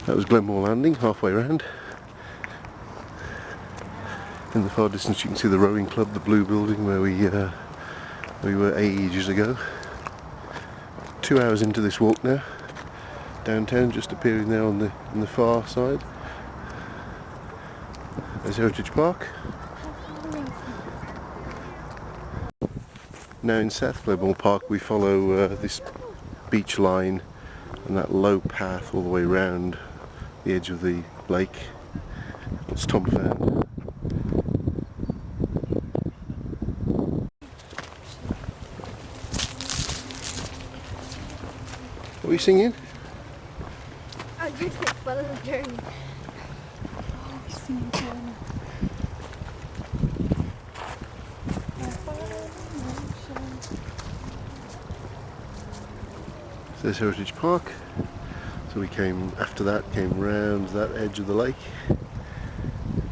That was Glenmore Landing, halfway round. In the far distance you can see the rowing club, the blue building where we were ages ago. 2 hours into this walk now. Downtown just appearing there on the far side. There's Heritage Park. Now in South Glenmore Park we follow this beach line and that low path all the way round the edge of the lake. It's Tom found. What are you singing? I just think well of the journey. There's Heritage Park. So we came round that edge of the lake,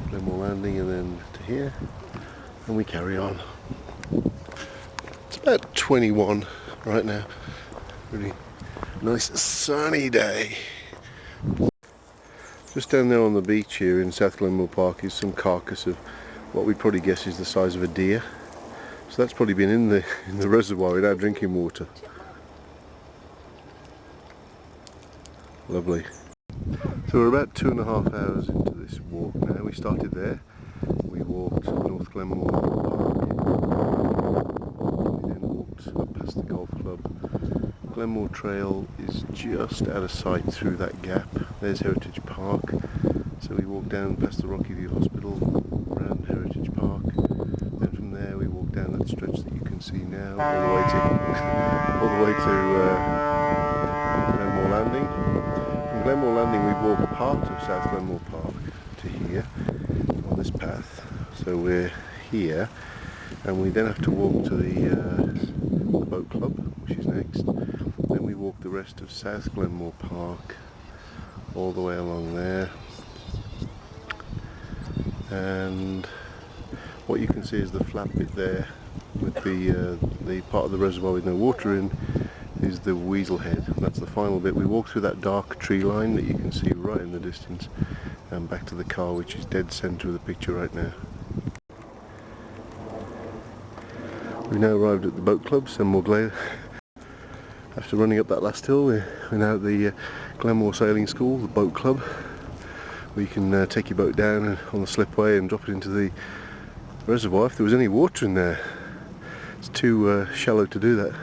Glenmore Landing, and then to here, and we carry on. It's about 21 right now. Really nice sunny day. Just down there on the beach here in South Glenmore Park is some carcass of what we'd probably guess is the size of a deer. So that's probably been in the reservoir without drinking water. Lovely. So we're about 2.5 hours into this walk now. We started there. We walked North Glenmore Park. We then walked up past the golf club. Glenmore Trail is just out of sight through that gap. There's Heritage Park. So we walked down past the Rocky View Hospital, around Heritage Park. Then from there we walked down that stretch that you can see now, all the way to Glenmore Landing. From Glenmore Landing we walked part of South Glenmore Park to here on this path. So we're here, and we then have to walk to the boat club, which is next. Then we walk the rest of South Glenmore Park all the way along there, and what you can see is the flat bit there with the part of the reservoir with no water in is the Weasel Head. That's the final bit. We walk through that dark tree line that you can see right in the distance and back to the car, which is dead centre of the picture right now. We've now arrived at the boat club, Senmore Glade. After running up that last hill, we're now at the Glenmore Sailing School, the boat club, where you can take your boat down on the slipway and drop it into the reservoir if there was any water in there. It's too shallow to do that.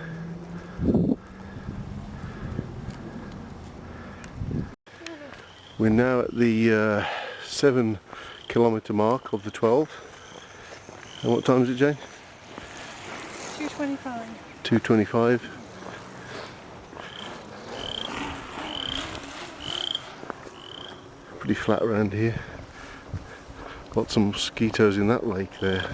We're now at the 7 kilometre mark of the 12. And what time is it, Jane? 2:25. 2:25. Pretty flat around here. Lots of mosquitoes in that lake there.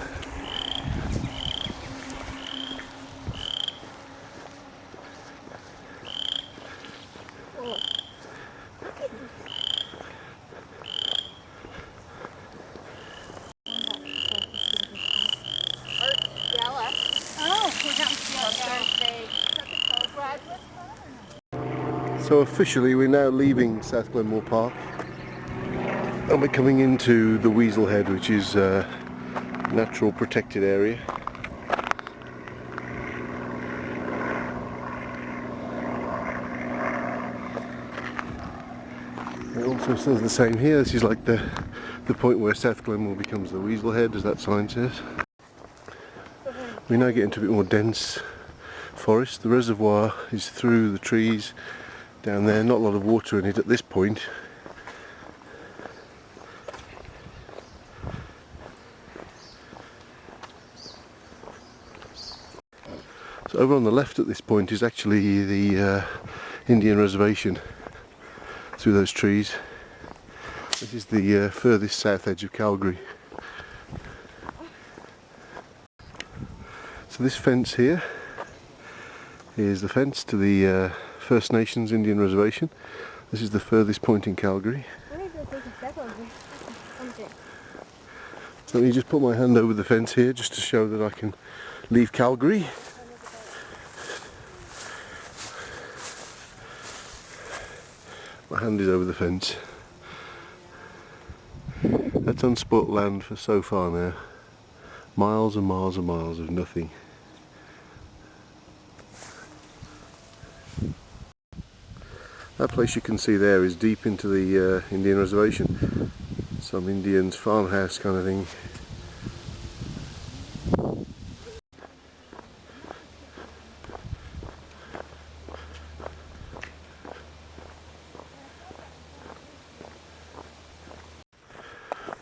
So officially we're now leaving South Glenmore Park and we're coming into the Weasel Head, which is a natural protected area. It also says the same here. This is like the point where South Glenmore becomes the Weasel Head, as that sign says. We now get into a bit more dense forest. The reservoir is through the trees down there, not a lot of water in it at this point. So over on the left at this point is actually the Indian reservation through those trees. This is the furthest south edge of Calgary. So this fence here is the fence to the First Nations Indian reservation. This is the furthest point in Calgary. So let me just put my hand over the fence here just to show that I can leave Calgary. My hand is over the fence. That's unspoilt land for so far now. Miles and miles and miles of nothing. That place you can see there is deep into the Indian reservation. Some Indians farmhouse kind of thing.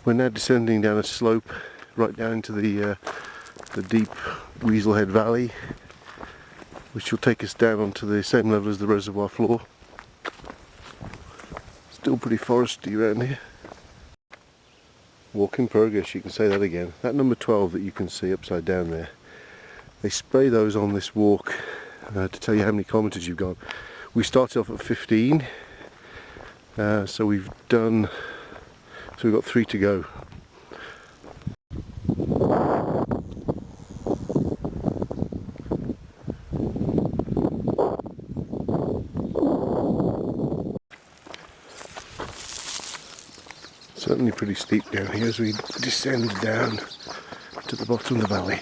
We're now descending down a slope right down into the deep Weaselhead Valley, which will take us down onto the same level as the reservoir floor. Still pretty foresty around here. Walk in progress, you can say that again. That number 12 that you can see upside down there, they spray those on this walk to tell you how many kilometres you've gone. We started off at 15, so we've got 3 to go. Certainly pretty steep down here as we descend down to the bottom of the valley.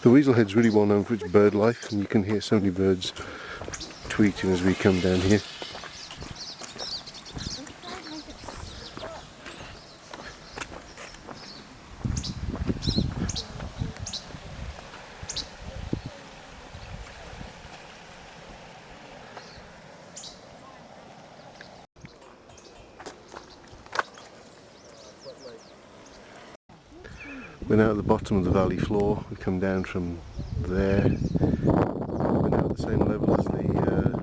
The Weaselhead's really well known for its bird life, and you can hear so many birds tweeting as we come down here. We're now at the bottom of the valley floor. We come down from there. We're now at the same level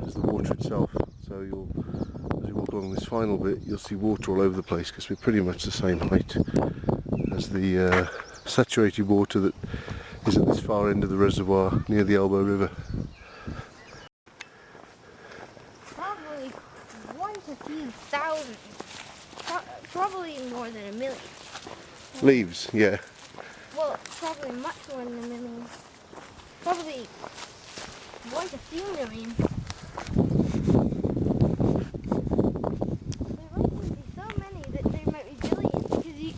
as the water itself. So as you walk along this final bit, you'll see water all over the place because we're pretty much the same height as the saturated water that is at this far end of the reservoir near the Elbow River. Probably 1 to 2 thousand. Probably more than a million. Leaves, yeah. Well, probably much more than a million. Probably 1 to 3 million. There might be so many that there might be billions because you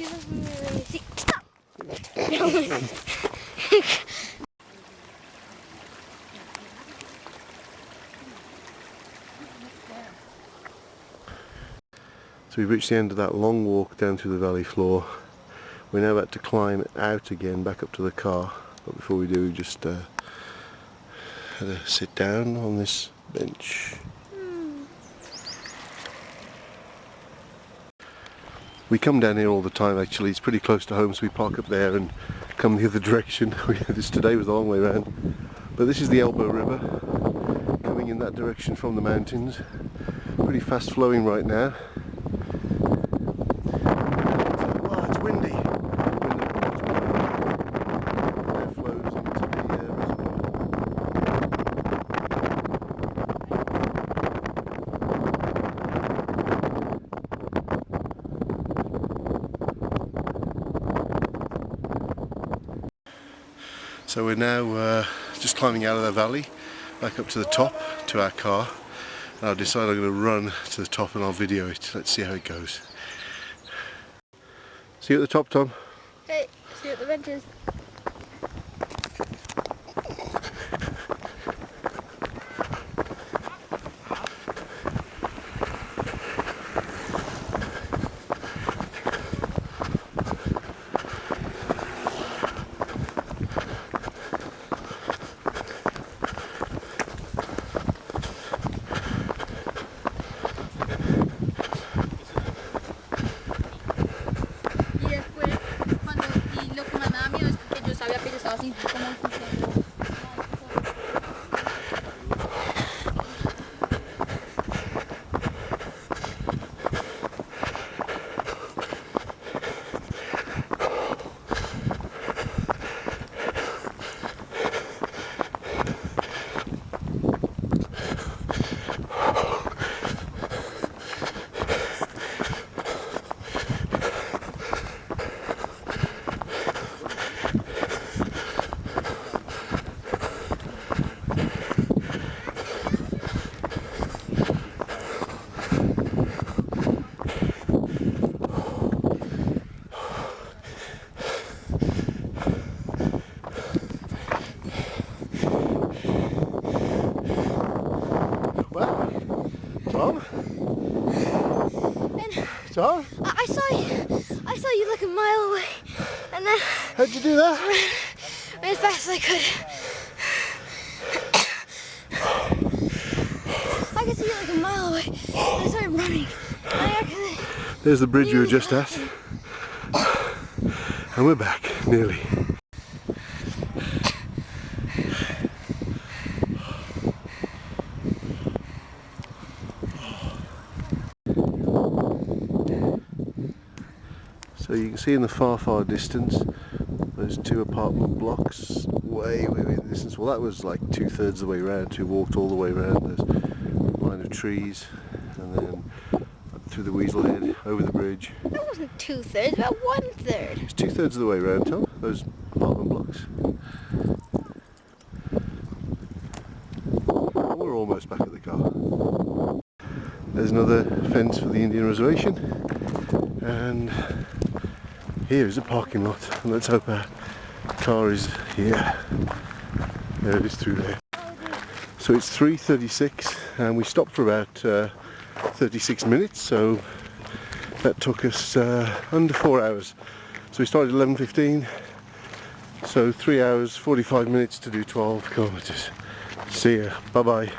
doesn't really see. So we've reached the end of that long walk down through the valley floor. We're now about to climb out again, back up to the car. But before we do, we just had to sit down on this bench. We come down here all the time actually. It's pretty close to home, so we park up there and come the other direction. Today was the long way around. But this is the Elbow River, coming in that direction from the mountains. Pretty fast flowing right now. Oh, it's windy. So we're now just climbing out of the valley, back up to the top, to our car. And I've decided I'm going to run to the top and I'll video it. Let's see how it goes. See you at the top, Tom. Hey, see you at the benches. Tara? I saw you like a mile away, and then How'd you do that? ran as fast as I could. I could see you like a mile away, and I started running. I actually There's the bridge we were just at. And we're back, nearly. So you can see in the far distance those two apartment blocks way in the distance. Well, that was like 2/3 of the way around. We walked all the way around. There's a line of trees and then up through the Weasel Head, over the bridge. That wasn't 2/3, about 1/3. It's 2/3 of the way around, Tom, those apartment blocks. And we're almost back at the car. There's another fence for the Indian reservation, and here is a parking lot, and let's hope our car is here. There it is through there. So it's 3:36 and we stopped for about 36 minutes, so that took us under 4 hours. So we started at 11:15, so 3 hours 45 minutes to do 12 kilometers. See ya, bye bye.